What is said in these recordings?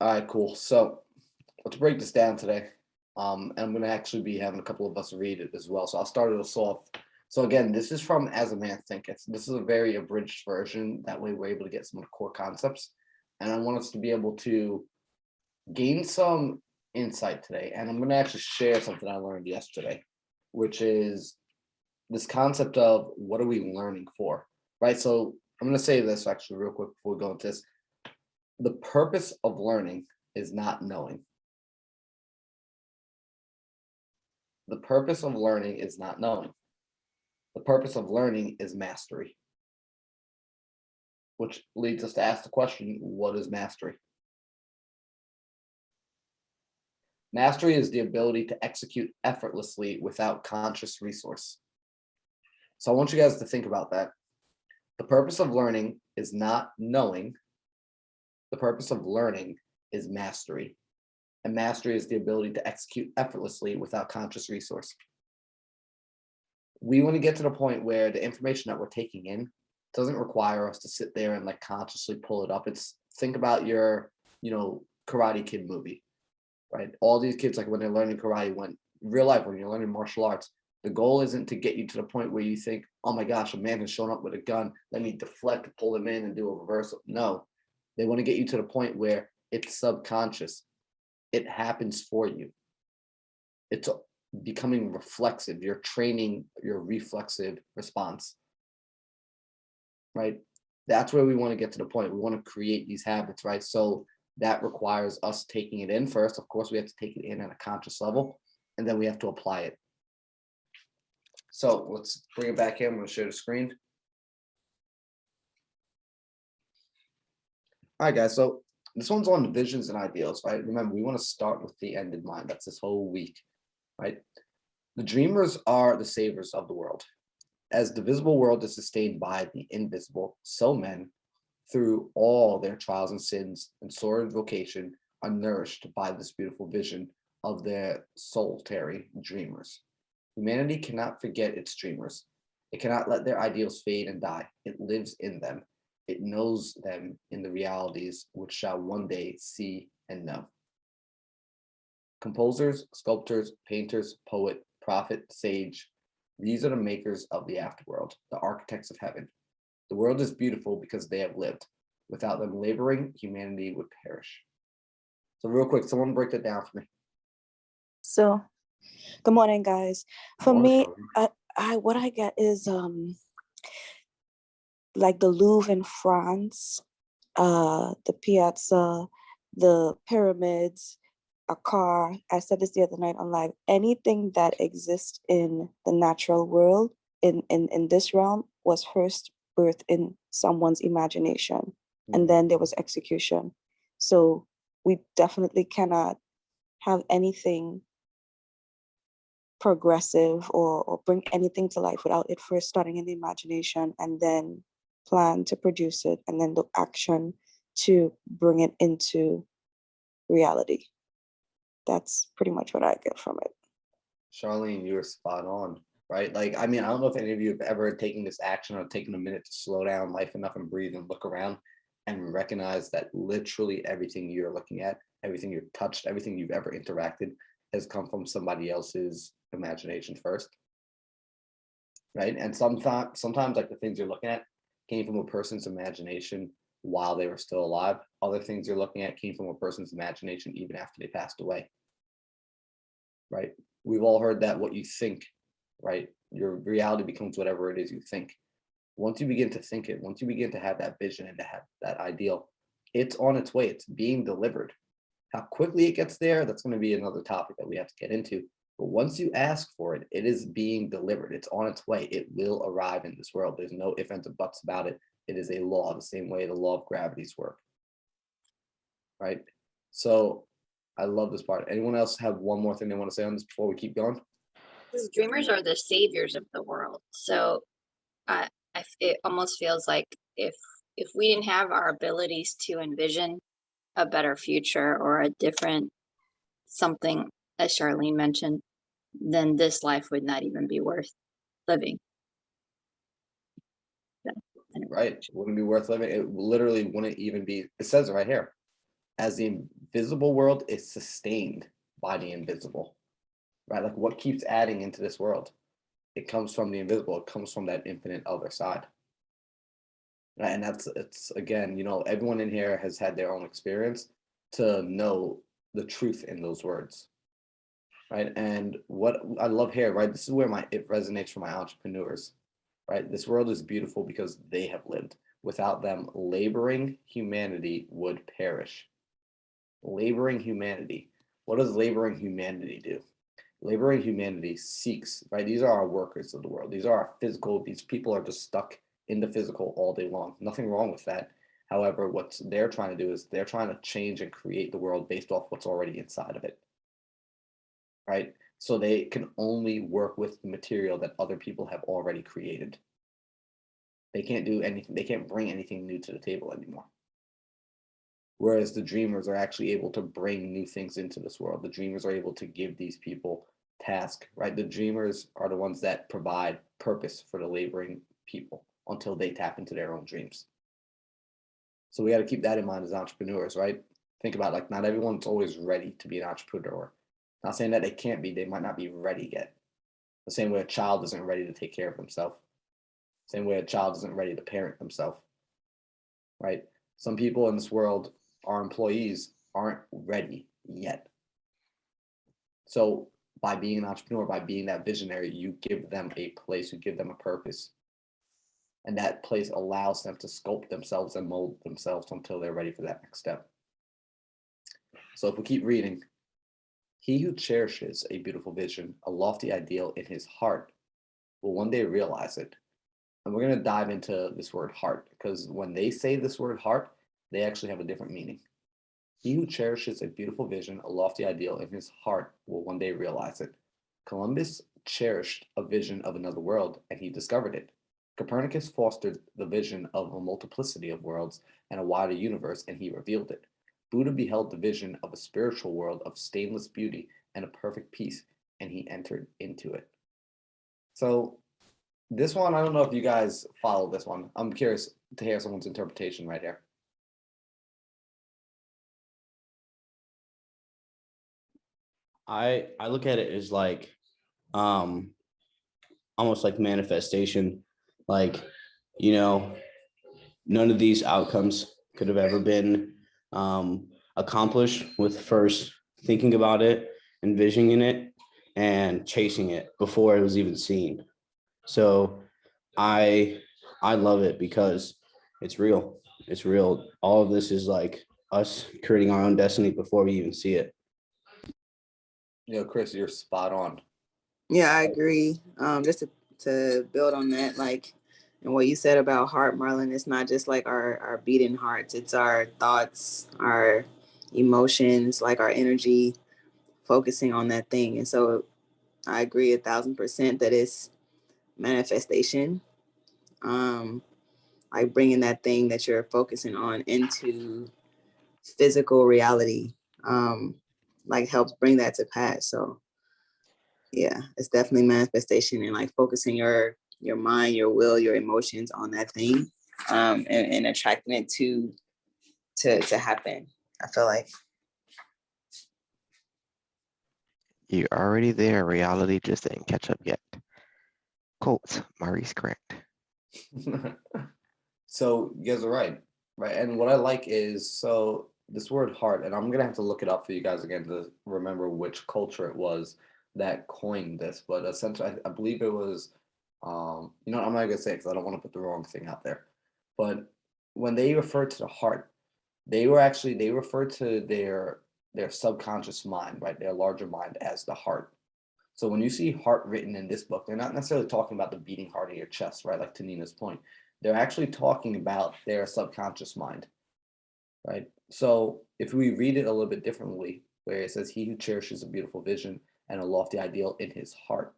All right, cool. So let's break this down today. And I'm going to actually be having a couple of us read it as well. So I'll start us off. So again, this is from As a Man Thinketh. This is a very abridged version. That way we're able to get some of the core concepts. And I want us to be able to gain some insight today. And I'm going to actually share something I learned yesterday, which is this concept of what are we learning for, right? So I'm going to say this actually real quick before we go into this. The purpose of learning is not knowing. The purpose of learning is not knowing. The purpose of learning is mastery. Which leads us to ask the question, what is mastery? Mastery is the ability to execute effortlessly without conscious resource. So I want you guys to think about that. The purpose of learning is not knowing. The purpose of learning is mastery. And mastery is the ability to execute effortlessly without conscious resource. We want to get to the point where the information that we're taking in doesn't require us to sit there and like consciously pull it up. It's think about your, Karate Kid movie, right? All these kids, like when they're learning karate, when real life, when you're learning martial arts, the goal isn't to get you to the point where you think, oh my gosh, a man has shown up with a gun. Let me deflect, pull him in and do a reversal. No, they want to get you to the point where it's subconscious. It happens for you. It's becoming reflexive. You're training your reflexive response, right? That's where we want to get to the point. We want to create these habits, right? So that requires us taking it in first. Of course, we have to take it in at a conscious level, and then we have to apply it. So let's bring it back in. I'm going to share the screen. All right, guys. So this one's on visions and ideals, right? Remember, we want to start with the end in mind. That's this whole week, right? The dreamers are the savers of the world. As the visible world is sustained by the invisible, so men, through all their trials and sins and sordid vocation, are nourished by this beautiful vision of their solitary dreamers. Humanity cannot forget its dreamers. It cannot let their ideals fade and die. It lives in them. It knows them in the realities which shall one day see and know. Composers, sculptors, painters, poet, prophet, sage, these are the makers of the afterworld, the architects of heaven. The world is beautiful because they have lived. Without them laboring, humanity would perish. So real quick, someone break that down for me. So, good morning, guys. For me, what I get is like the Louvre in France, the Piazza, the pyramids, a car. I said this the other night on live. Anything that exists in the natural world, in this realm, was first birthed in someone's imagination, and then there was execution. So we definitely cannot have anything progressive or bring anything to life without it first starting in the imagination and then plan to produce it and then the action to bring it into reality. That's pretty much what I get from it. Charlene, you were spot on, right? Like, I mean, I don't know if any of you have ever taken this action or taken a minute to slow down life enough and breathe and look around and recognize that literally everything you're looking at, everything you've touched, everything you've ever interacted has come from somebody else's imagination first, right? And sometimes like the things you're looking at came from a person's imagination while they were still alive. Other things you're looking at came from a person's imagination even after they passed away, right? We've all heard that what you think, right? Your reality becomes whatever it is you think. Once you begin to think it, once you begin to have that vision and to have that ideal, it's on its way. It's being delivered. How quickly it gets there, that's going to be another topic that we have to get into. But once you ask for it, it is being delivered. It's on its way. It will arrive in this world. There's no ifs, ands, or buts about it. It is a law, the same way the law of gravity's work. Right? So I love this part. Anyone else have one more thing they want to say on this before we keep going? Because dreamers are the saviors of the world. So it almost feels like if we didn't have our abilities to envision a better future or a different something, as Charlene mentioned, then this life would not even be worth living. Right. It wouldn't be worth living. It literally wouldn't even be, it says it right here. as the invisible world is sustained by the invisible, right? Like what keeps adding into this world? It comes from the invisible. It comes from that infinite other side. Right? And it's again, everyone in here has had their own experience to know the truth in those words. Right. And what I love here, right? This is where it resonates for my entrepreneurs. Right. This world is beautiful because they have lived. Without them, laboring humanity would perish. Laboring humanity. What does laboring humanity do? Laboring humanity seeks, right? These are our workers of the world. These are our physical, these people are just stuck in the physical all day long. Nothing wrong with that. However, what they're trying to do is they're trying to change and create the world based off what's already inside of it, right? So they can only work with the material that other people have already created. They can't do anything, they can't bring anything new to the table anymore. Whereas the dreamers are actually able to bring new things into this world. The dreamers are able to give these people task, right? The dreamers are the ones that provide purpose for the laboring people until they tap into their own dreams. So we got to keep that in mind as entrepreneurs, right? Think about like not everyone's always ready to be an entrepreneur. Not saying that they can't be, they might not be ready yet. The same way a child isn't ready to take care of themselves. Same way a child isn't ready to parent themselves, right? Some people in this world, our employees, aren't ready yet. So by being an entrepreneur, by being that visionary, you give them a place, you give them a purpose. And that place allows them to sculpt themselves and mold themselves until they're ready for that next step. So if we keep reading, he who cherishes a beautiful vision, a lofty ideal in his heart, will one day realize it. And we're going to dive into this word heart, because when they say this word heart, they actually have a different meaning. He who cherishes a beautiful vision, a lofty ideal in his heart, will one day realize it. Columbus cherished a vision of another world, and he discovered it. Copernicus fostered the vision of a multiplicity of worlds and a wider universe, and he revealed it. Buddha beheld the vision of a spiritual world of stainless beauty and a perfect peace, and he entered into it. So this one, I don't know if you guys follow this one. I'm curious to hear someone's interpretation right here. I look at it as like almost like manifestation. Like, none of these outcomes could have ever been accomplished with first thinking about it, envisioning it, and chasing it before it was even seen. So I love it because it's real. It's real. All of this is like us creating our own destiny before we even see it. Chris, you're spot on. Yeah, I agree. Just to build on that, like, and what you said about heart, Marlon, it's not just like our beating hearts, it's our thoughts, our emotions, like our energy, focusing on that thing. And so I agree 1,000% that it's manifestation. Like bringing that thing that you're focusing on into physical reality, like helps bring that to pass. So yeah, it's definitely manifestation and like focusing your mind, your will, your emotions on that thing, and attracting it to happen. I feel like You're already there. Reality just didn't catch up yet. Quote, Maurice correct. So you guys are right. And what I like is, so this word heart, and I'm going to have to look it up for you guys again to remember which culture it was that coined this, but essentially, I believe it was, I'm not going to say it because I don't want to put the wrong thing out there. But when they referred to the heart, they referred to their subconscious mind, right? Their larger mind as the heart. So when you see heart written in this book, they're not necessarily talking about the beating heart in your chest, right? Like to Nina's point. They're actually talking about their subconscious mind, right? So if we read it a little bit differently, where it says, he who cherishes a beautiful vision and a lofty ideal in his heart,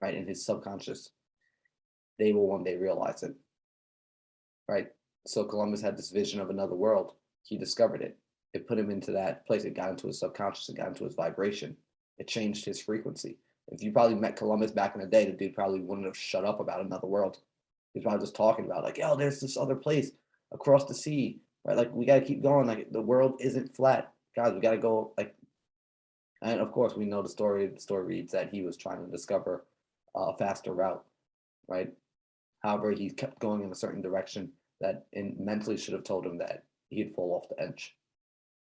right, in his subconscious, they will one day realize it, right? So Columbus had this vision of another world. He discovered it. It put him into that place. It got into his subconscious. It got into his vibration. It changed his frequency. If you probably met Columbus back in the day, the dude probably wouldn't have shut up about another world. He's probably just talking about like, yo, there's this other place across the sea. right? Like we got to keep going. Like the world isn't flat, guys. We got to go. Like, and of course we know the story. The story reads that he was trying to discover a faster route, right? However, he kept going in a certain direction that mentally should have told him that he'd fall off the edge.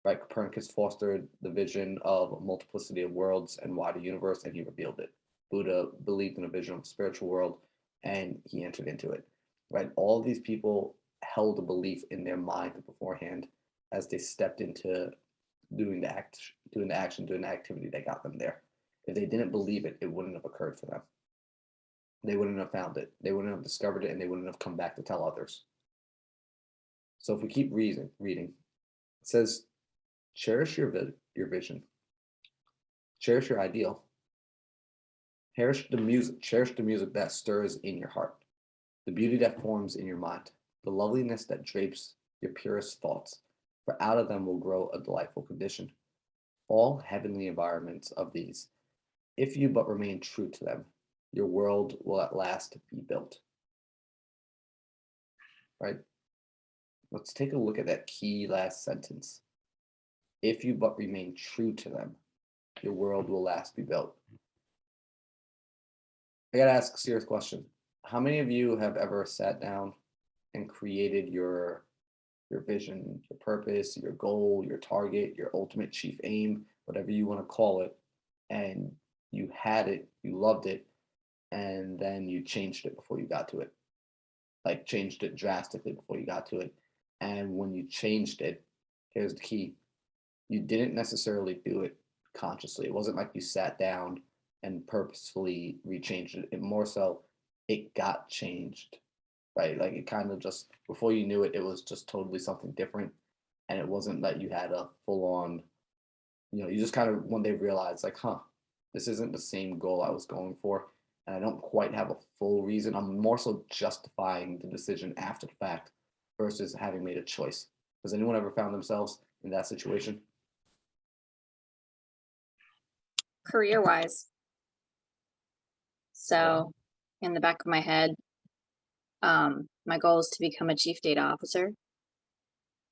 Right? Copernicus fostered the vision of a multiplicity of worlds and wider universe, and he revealed it. Buddha believed in a vision of a spiritual world, and he entered into it. Right? All of these people held a belief in their mind beforehand as they stepped into doing the action, doing the activity that got them there. If they didn't believe it, it wouldn't have occurred for them. They wouldn't have found it. They wouldn't have discovered it, and they wouldn't have come back to tell others. So if we keep reading, it says, cherish your vision. Cherish your ideal. Cherish the music that stirs in your heart, the beauty that forms in your mind, the loveliness that drapes your purest thoughts, for out of them will grow a delightful condition. All heavenly environments of these, if you but remain true to them, your world will at last be built. Right? Let's take a look at that key last sentence. If you but remain true to them, your world will last be built. I gotta ask a serious question. How many of you have ever sat down and created your vision, your purpose, your goal, your target, your ultimate chief aim, whatever you want to call it, and you had it, you loved it, and then you changed it before you got to it? Like changed it drastically before you got to it. And when you changed it, here's the key. You didn't necessarily do it consciously. It wasn't like you sat down and purposefully rechanged it. It more so, it got changed, right? Like it kind of just, before you knew it, it was just totally something different. And it wasn't that you had a full on, you just kind of one day realized like, this isn't the same goal I was going for. And I don't quite have a full reason. I'm more so justifying the decision after the fact versus having made a choice. Has anyone ever found themselves in that situation? Career-wise. So in the back of my head, my goal is to become a chief data officer.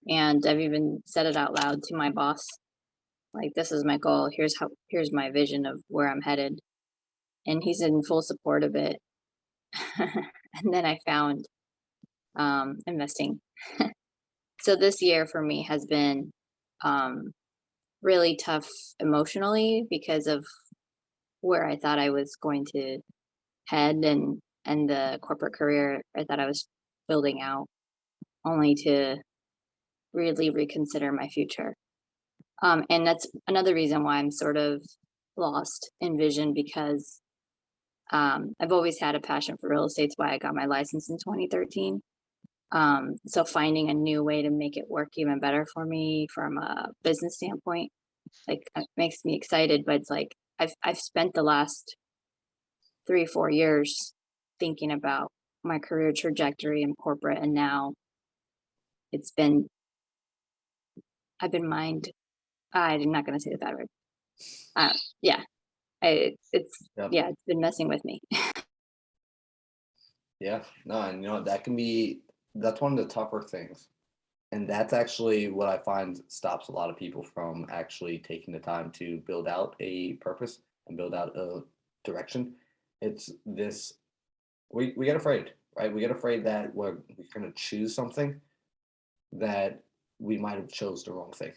And I've even said it out loud to my boss. Like, this is my goal. Here's my vision of where I'm headed. And he's in full support of it. And then I found investing. So this year for me has been really tough emotionally because of where I thought I was going to head and the corporate career I thought I was building out, only to really reconsider my future. And that's another reason why I'm sort of lost in vision, because I've always had a passion for real estate. It's why I got my license in 2013. So finding a new way to make it work even better for me from a business standpoint, like, it makes me excited. But it's like I've spent the last 3-4 years thinking about my career trajectory in corporate, and now I've been mined. I'm not going to say the bad word. Yeah, it's Yep. yeah, it's been messing with me. Yeah, no, and that's one of the tougher things. And that's actually what I find stops a lot of people from actually taking the time to build out a purpose and build out a direction. It's this, we get afraid, right? We get afraid that we're going to choose something that we might have chose the wrong thing.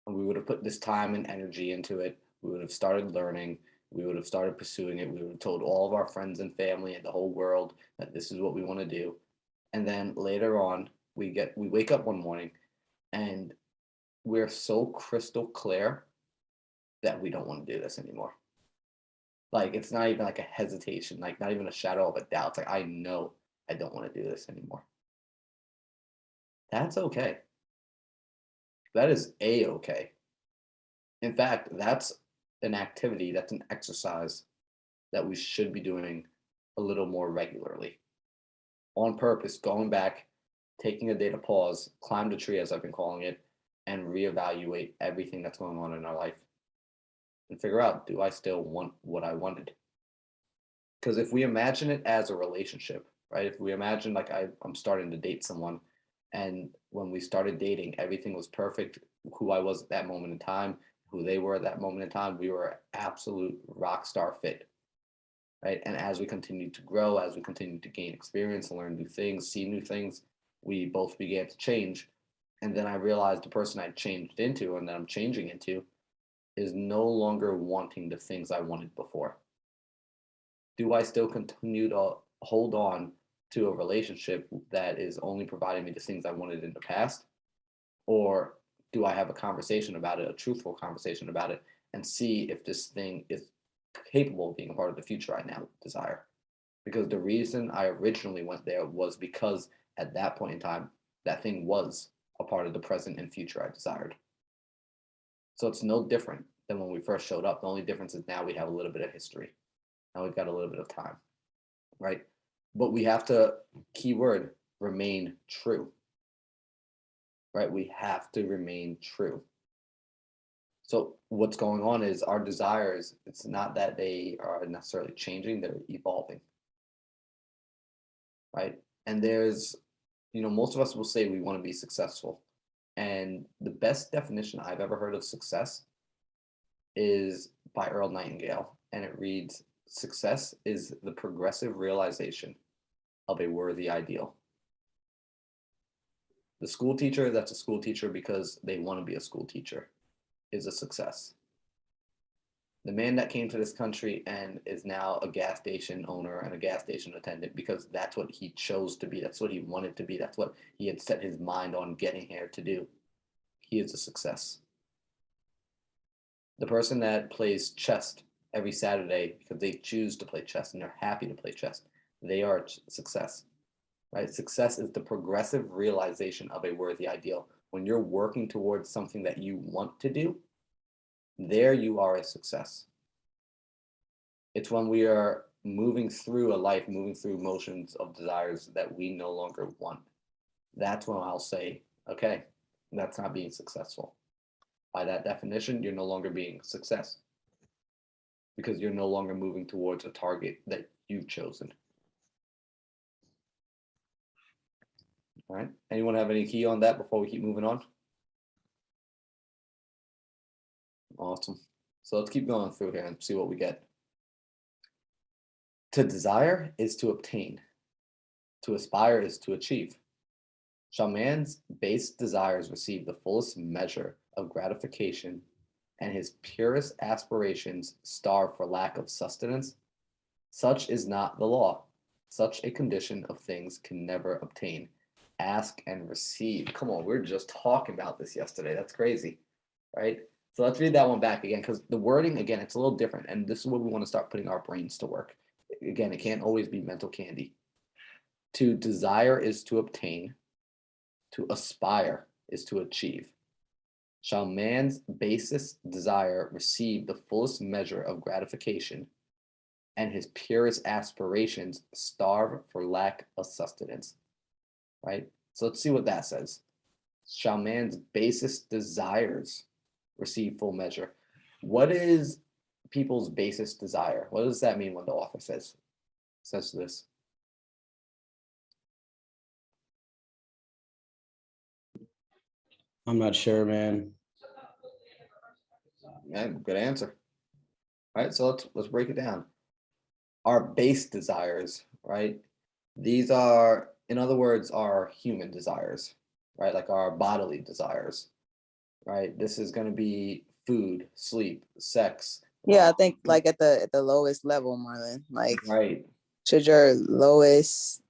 And we would have put this time and energy into it. We would have started learning. We would have started pursuing it. We would have told all of our friends and family and the whole world that this is what we want to do. And then later on, we wake up one morning and we're so crystal clear that we don't want to do this anymore. Like, it's not even like a hesitation, like not even a shadow of a doubt. It's like, I know I don't want to do this anymore. That's okay. That is a-okay. In fact, that's an activity, that's an exercise that we should be doing a little more regularly. On purpose, going back, taking a day to pause, climb the tree, as I've been calling it, and reevaluate everything that's going on in our life and figure out, do I still want what I wanted? Because if we imagine it as a relationship, right? If we imagine like I'm starting to date someone And when we started dating, everything was perfect. Who I was at that moment in time, who they were at that moment in time, we were absolute rock star fit. Right. And as we continued to grow, as we continued to gain experience, learn new things, see new things, we both began to change. And then I realized the person I changed into and that I'm changing into is no longer wanting the things I wanted before. Do I still continue to hold on to a relationship that is only providing me the things I wanted in the past? Or do I have a conversation about it, a truthful conversation about it, and see if this thing is capable of being a part of the future I now desire? Because the reason I originally went there was because at that point in time, that thing was a part of the present and future I desired. So it's no different than when we first showed up. The only difference is now we have a little bit of history. Now we've got a little bit of time, right? But we have to, keyword, remain true, right? We have to remain true. So what's going on is our desires, it's not that they are necessarily changing, they're evolving, right? And there's, most of us will say we want to be successful. And the best definition I've ever heard of success is by Earl Nightingale. And it reads, success is the progressive realization of a worthy ideal. The school teacher that's a school teacher because they want to be a school teacher is a success. The man that came to this country and is now a gas station owner and a gas station attendant because that's what he chose to be, that's what he wanted to be, that's what he had set his mind on getting here to do, he is a success. The person that plays chess every Saturday because they choose to play chess and they're happy to play chess, they are a success, right? Success is the progressive realization of a worthy ideal. When you're working towards something that you want to do, there you are a success. It's when we are moving through a life, moving through motions of desires that we no longer want. That's when I'll say, okay, that's not being successful. By that definition, you're no longer being a success because you're no longer moving towards a target that you've chosen. All right. Anyone have any key on that before we keep moving on? Awesome. So let's keep going through here and see what we get. To desire is to obtain. To aspire is to achieve. Shall man's base desires receive the fullest measure of gratification and his purest aspirations starve for lack of sustenance? Such is not the law. Such a condition of things can never obtain. Ask and receive. Come on, we were just talking about this yesterday. That's crazy, right? So let's read that one back again because the wording, again, it's a little different. And this is what we want to start putting our brains to work. Again, it can't always be mental candy. To desire is to obtain. To aspire is to achieve. Shall man's basest desire receive the fullest measure of gratification and his purest aspirations starve for lack of sustenance, right? So let's see what that says. Shall man's basest desires receive full measure? What is people's basest desire? What does that mean when the author says this? I'm not sure, man. Yeah, good answer. All right, so let's break it down. Our base desires, right? These are, in other words, our human desires, right? Like our bodily desires, right? This is going to be food, sleep, sex. Yeah, I think like at the lowest level, Marlon, like Right. should your lowest,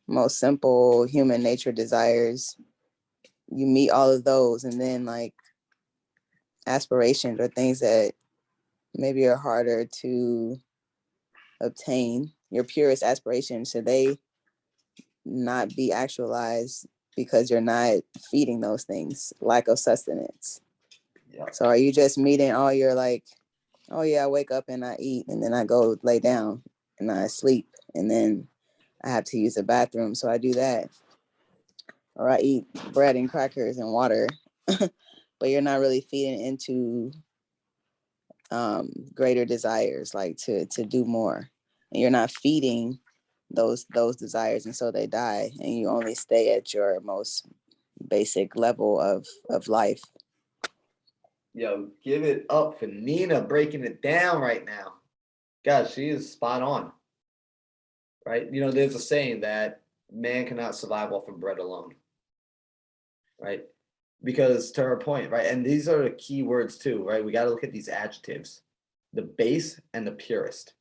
most simple human nature desires, you meet all of those, and then like aspirations or things that maybe are harder to obtain, your purest aspirations, should they not be actualized because you're not feeding those things, lack of sustenance? Yeah. So are you just meeting all your like, oh yeah, I wake up and I eat and then I go lay down and I sleep and then I have to use the bathroom, so I do that. Or I eat bread and crackers and water, but you're not really feeding into greater desires, like to do more. And you're not feeding those desires, and so they die, and you only stay at your most basic level of life. Yo, give it up for Nina breaking it down right now. Guys, she is spot on. Right? You know, there's a saying that man cannot survive off of bread alone. Right? Because to her point, right? And these are the key words too, right? We got to look at these adjectives, the base and the purest,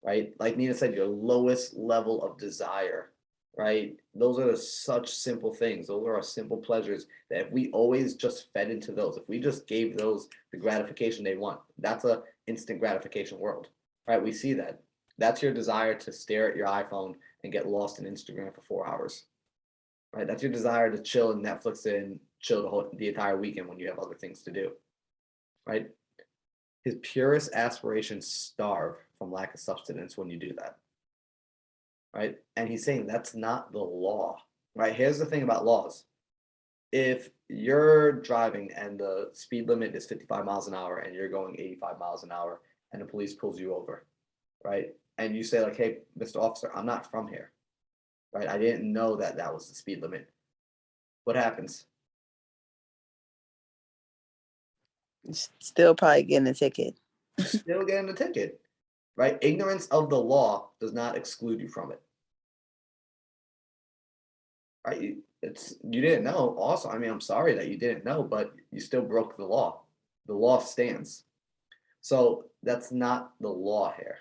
right? Like Nina said, your lowest level of desire, right? Those are such simple things. Those are our simple pleasures that if we always just fed into those, if we just gave those the gratification they want, that's a instant gratification world, right? We see that. That's your desire to stare at your iPhone and get lost in Instagram for 4 hours, right? That's your desire to chill and Netflix and chill the entire weekend when you have other things to do, right? His purest aspirations starve from lack of substance when you do that, right? And he's saying that's not the law, right? Here's the thing about laws. If you're driving and the speed limit is 55 miles an hour and you're going 85 miles an hour and the police pulls you over, right? And you say like, hey, Mr. Officer, I'm not from here, right? I didn't know that that was the speed limit. What happens? Still probably getting a ticket. Still getting a ticket, right? Ignorance of the law does not exclude you from it, right? You didn't know. Also, I mean, I'm sorry that you didn't know, but you still broke the law. The law stands. So that's not the law here.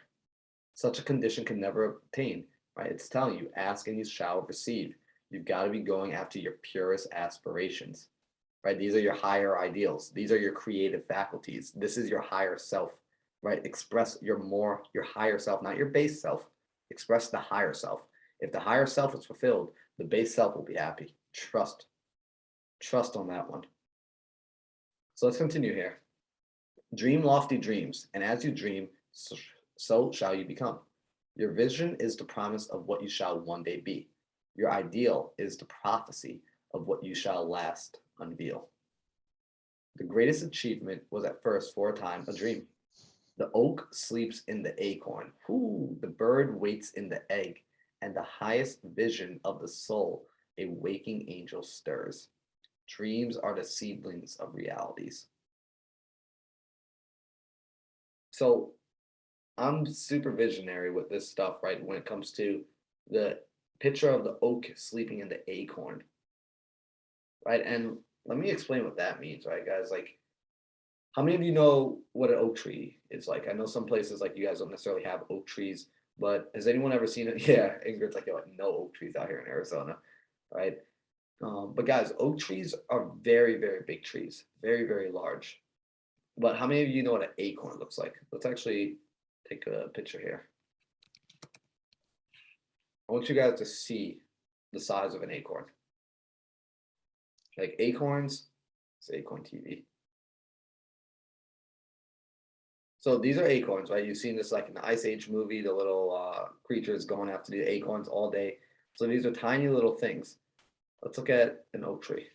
Such a condition can never obtain, right? It's telling you, ask and you shall receive. You've got to be going after your purest aspirations, right? These are your higher ideals. These are your creative faculties. This is your higher self, right? Express your higher self, not your base self. Express the higher self. If the higher self is fulfilled, the base self will be happy. Trust on that one. So let's continue here. Dream lofty dreams, and as you dream, so shall you become. Your vision is the promise of what you shall one day be. Your ideal is the prophecy of what you shall last unveil. The greatest achievement was at first for a time a dream. The oak sleeps in the acorn. The bird waits in the egg, and the highest vision of the soul, a waking angel stirs. Dreams are the seedlings of realities. So I'm super visionary with this stuff, right? When it comes to the picture of the oak sleeping in the acorn, right? And let me explain what that means, right, guys? Like, how many of you know what an oak tree is like? I know some places like you guys don't necessarily have oak trees, but has anyone ever seen it? Yeah, Ingrid's like, yo, no oak trees out here in Arizona, right? But guys, oak trees are very, very big trees, very, very large. But how many of you know what an acorn looks like? Let's actually take a picture here. I want you guys to see the size of an acorn. Like acorns, it's Acorn TV. So these are acorns, right? You've seen this like in the Ice Age movie, the little creatures going after the acorns all day. So these are tiny little things. Let's look at an oak tree.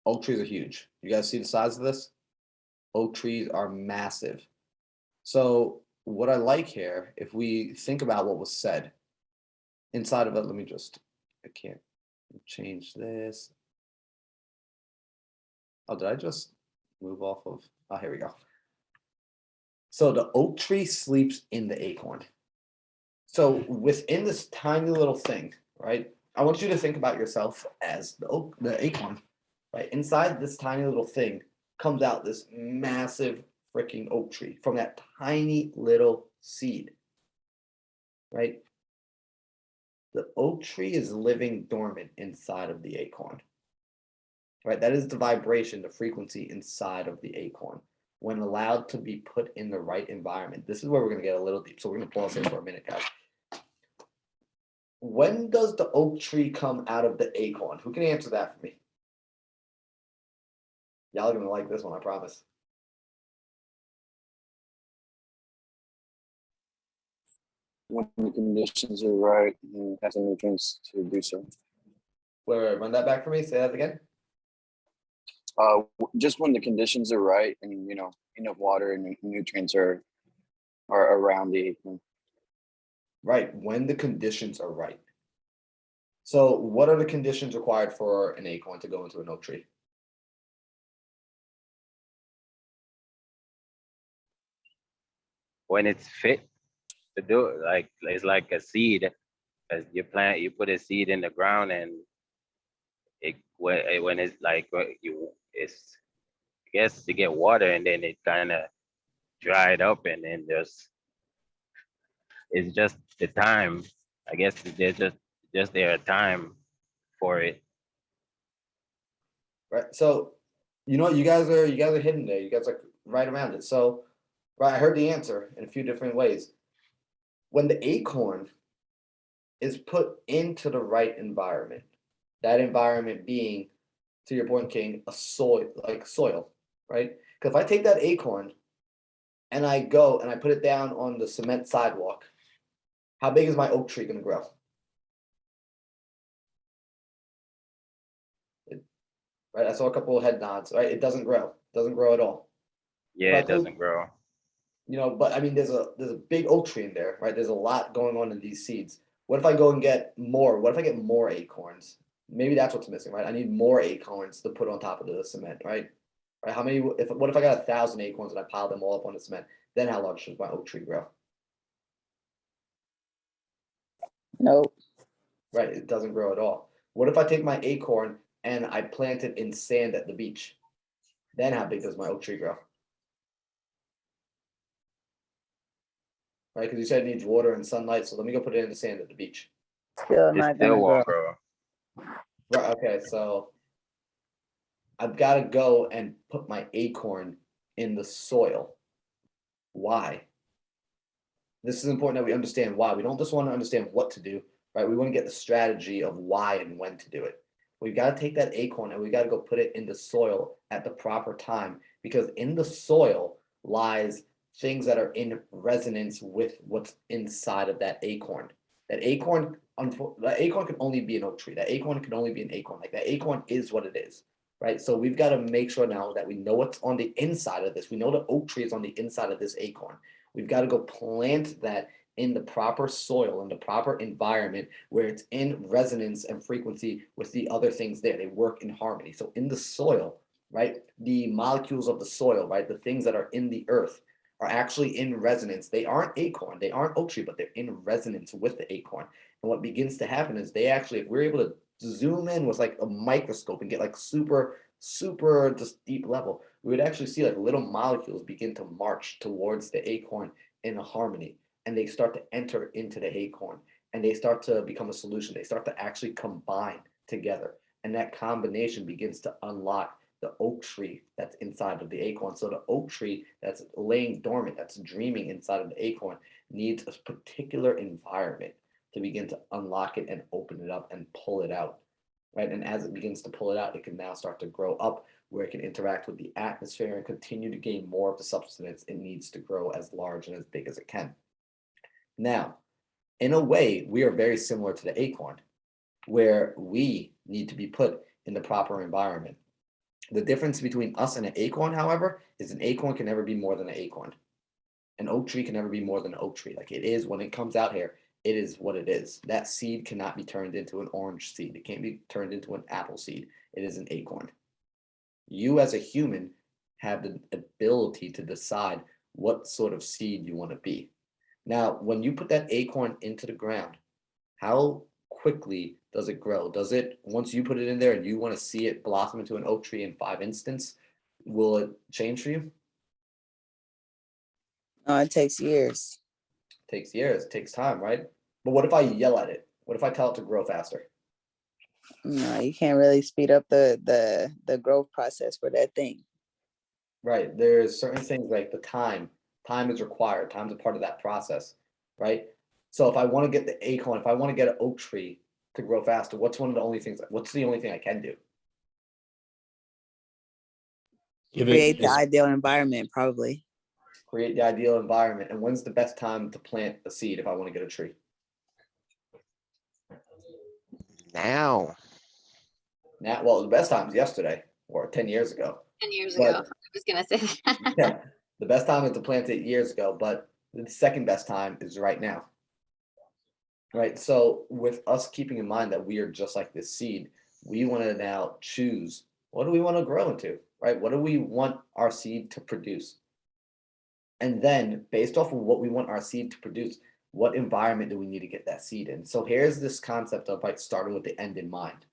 Oak trees are huge. You guys see the size of this? Oak trees are massive. So what I like here, if we think about what was said inside of it, I can't change this. Oh, did I just move off of? Oh, here we go. So the oak tree sleeps in the acorn. So within this tiny little thing, right? I want you to think about yourself as the acorn, right? Inside this tiny little thing comes out this massive freaking oak tree from that tiny little seed, right? The oak tree is living dormant inside of the acorn, right? That is the vibration, the frequency inside of the acorn. When allowed to be put in the right environment. This is where we're going to get a little deep. So we're going to pause here for a minute, guys. When does the oak tree come out of the acorn? Who can answer that for me? Y'all are going to like this one, I promise. When the conditions are right and has the nutrients to do so. Wait, run that back for me. Say that again. Just when the conditions are right and enough water and nutrients are around the acorn. Right, when the conditions are right. So what are the conditions required for an acorn to go into an oak tree? When it's fit to do it, like it's like a seed. As you plant, you put a seed in the ground, and when it's like it's I guess you get water, and then it kind of dried up, and then it's just the time. I guess there's just there a time for it. Right. So you know what, you guys are hitting there. You guys are right around it. So right, I heard the answer in a few different ways. When the acorn is put into the right environment, that environment being, to your point, King, a soil, like soil, right? Because if I take that acorn and I go and I put it down on the cement sidewalk, how big is my oak tree going to grow? Right, I saw a couple of head nods. Right, it doesn't grow. Doesn't grow at all. Yeah, I it take- doesn't grow. But I mean, there's a big oak tree in there, right? There's a lot going on in these seeds. What if I go and get more? What if I get more acorns? Maybe that's what's missing, right? I need more acorns to put on top of the cement, right? Right? How many? What if I got 1,000 acorns and I pile them all up on the cement? Then how large should my oak tree grow? Nope. Right? It doesn't grow at all. What if I take my acorn and I plant it in sand at the beach? Then how big does my oak tree grow? Right? Because you said it needs water and sunlight. So let me go put it in the sand at the beach. Still It not still gonna won't grow. grow. Right. Okay. So I've got to go and put my acorn in the soil. Why? This is important that we understand why. We don't just want to understand what to do, right? We want to get the strategy of why and when to do it. We've got to take that acorn and we got to go put it in the soil at the proper time, because in the soil lies things that are in resonance with what's inside of that acorn. That acorn can only be an oak tree. That acorn can only be an acorn. Like that acorn is what it is, right? So we've got to make sure now that we know what's on the inside of this. We know the oak tree is on the inside of this acorn. We've got to go plant that in the proper soil, in the proper environment where it's in resonance and frequency with the other things there. They work in harmony. So in the soil, right, the molecules of the soil, right, the things that are in the earth are actually in resonance. They aren't acorn, they aren't oak tree, but they're in resonance with the acorn. And what begins to happen is they actually, if we're able to zoom in with like a microscope and get like super just deep level, we would actually see like little molecules begin to march towards the acorn in a harmony, and they start to enter into the acorn and they start to become a solution. They start to actually combine together, and that combination begins to unlock the oak tree that's inside of the acorn. So the oak tree that's laying dormant, that's dreaming inside of the acorn, needs a particular environment to begin to unlock it and open it up and pull it out, right? And as it begins to pull it out, it can now start to grow up where it can interact with the atmosphere and continue to gain more of the substance it needs to grow as large and as big as it can. Now, in a way, we are very similar to the acorn, where we need to be put in the proper environment. The difference between us and an acorn, however, is an acorn can never be more than an acorn. An oak tree can never be more than an oak tree. Like it is when it comes out here, it is what it is. That seed cannot be turned into an orange seed. It can't be turned into an apple seed. It is an acorn. You as a human have the ability to decide what sort of seed you want to be. Now, when you put that acorn into the ground, how quickly does it grow? Does it, once you put it in there and you want to see it blossom into an oak tree in 5 instants, will it change for you? No, it takes years. It takes years, it takes time, right? But what if I yell at it? What if I tell it to grow faster? No, you can't really speed up the growth process for that thing. Right, there's certain things like the time is required. Time's a part of that process, right? So if I want to get the acorn, if I want to get an oak tree to grow faster, what's the only thing I can do? Give Create the it, ideal environment, probably. Create the ideal environment. And when's the best time to plant a seed if I want to get a tree? Now, Now, well, the best time is yesterday. or 10 years ago. 10 years But- ago. I was gonna say that. Yeah, the best time is to plant it years ago, but the second best time is right now. Right. So with us keeping in mind that we are just like this seed, we want to now choose what do we want to grow into, right? What do we want our seed to produce? And then based off of what we want our seed to produce, what environment do we need to get that seed in? So here's this concept of like starting with the end in mind.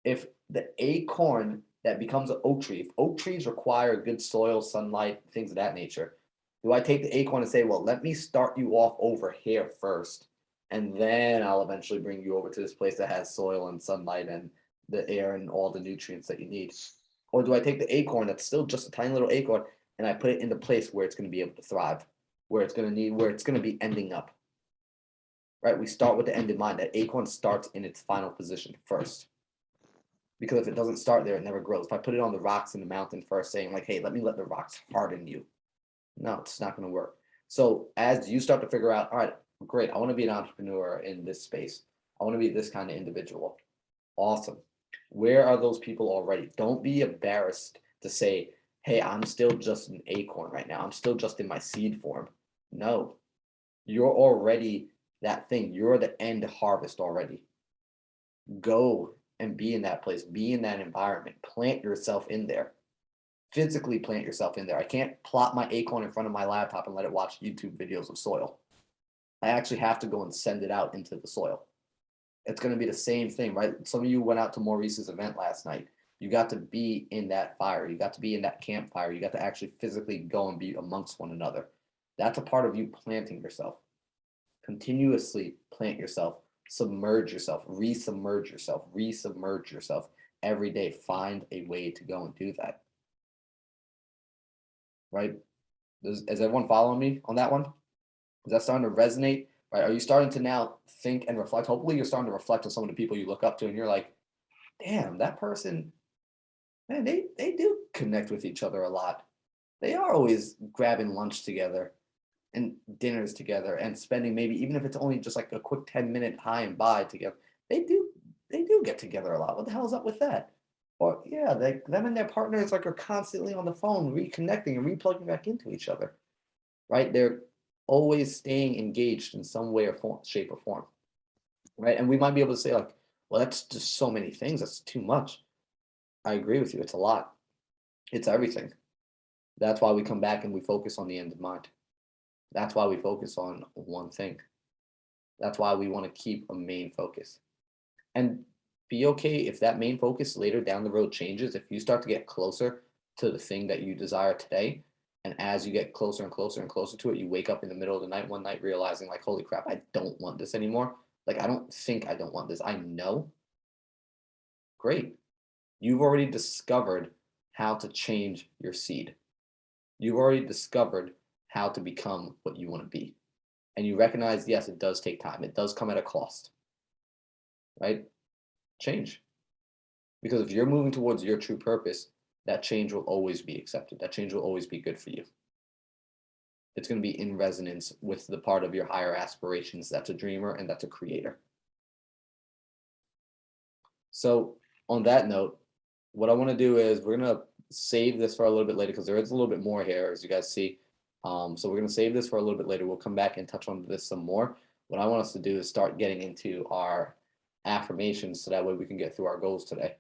If the acorn that becomes an oak tree, if oak trees require good soil, sunlight, things of that nature, do I take the acorn and say, well, let me start you off over here first, and then I'll eventually bring you over to this place that has soil and sunlight and the air and all the nutrients that you need? Or do I take the acorn that's still just a tiny little acorn and I put it in the place where it's going to be able to thrive, where it's going to be ending up? Right? We start with the end in mind. That acorn starts in its final position first. Because if it doesn't start there, it never grows. If I put it on the rocks in the mountain first, saying like, hey, let the rocks harden you. No, it's not going to work. So as you start to figure out, all right, great, I want to be an entrepreneur in this space. I want to be this kind of individual. Awesome. Where are those people already? Don't be embarrassed to say, hey, I'm still just an acorn right now. I'm still just in my seed form. No, you're already that thing. You're the end harvest already. Go and be in that place, be in that environment, plant yourself in there, physically plant yourself in there. I can't plop my acorn in front of my laptop and let it watch YouTube videos of soil. I actually have to go and send it out into the soil. It's going to be the same thing, right? Some of you went out to Maurice's event last night. You got to be in that fire. You got to be in that campfire. You got to actually physically go and be amongst one another. That's a part of you planting yourself. Continuously plant yourself, submerge yourself, resubmerge yourself every day. Find a way to go and do that. Right? Is everyone following me on that one? Is that starting to resonate? Right? Are you starting to now think and reflect? Hopefully you're starting to reflect on some of the people you look up to and you're like, damn, that person, man, they do connect with each other a lot. They are always grabbing lunch together and dinners together and spending maybe, even if it's only just like a quick 10-minute hi and bye together. They do get together a lot. What the hell's up with that? Or yeah, them and their partners like are constantly on the phone, reconnecting and replugging back into each other. Right? They're always staying engaged in some way or form, shape or form. Right? And we might be able to say like, well, that's just so many things. That's too much. I agree with you. It's a lot. It's everything. That's why we come back and we focus on the end in mind. That's why we focus on one thing. That's why we want to keep a main focus. And be okay if that main focus later down the road changes. If you start to get closer to the thing that you desire today, and as you get closer and closer and closer to it, you wake up in the middle of the night one night realizing like, holy crap, I don't want this anymore. Like, I don't think I don't want this. I know. Great. You've already discovered how to change your seed. You've already discovered how to become what you want to be. And you recognize, yes, it does take time. It does come at a cost, right? Change. Because if you're moving towards your true purpose, that change will always be accepted. That change will always be good for you. It's going to be in resonance with the part of your higher aspirations that's a dreamer and that's a creator. So on that note, what I want to do is we're going to save this for a little bit later because there is a little bit more here, as you guys see. So we're going to save this for a little bit later. We'll come back and touch on this some more. What I want us to do is start getting into our affirmations so that way we can get through our goals today.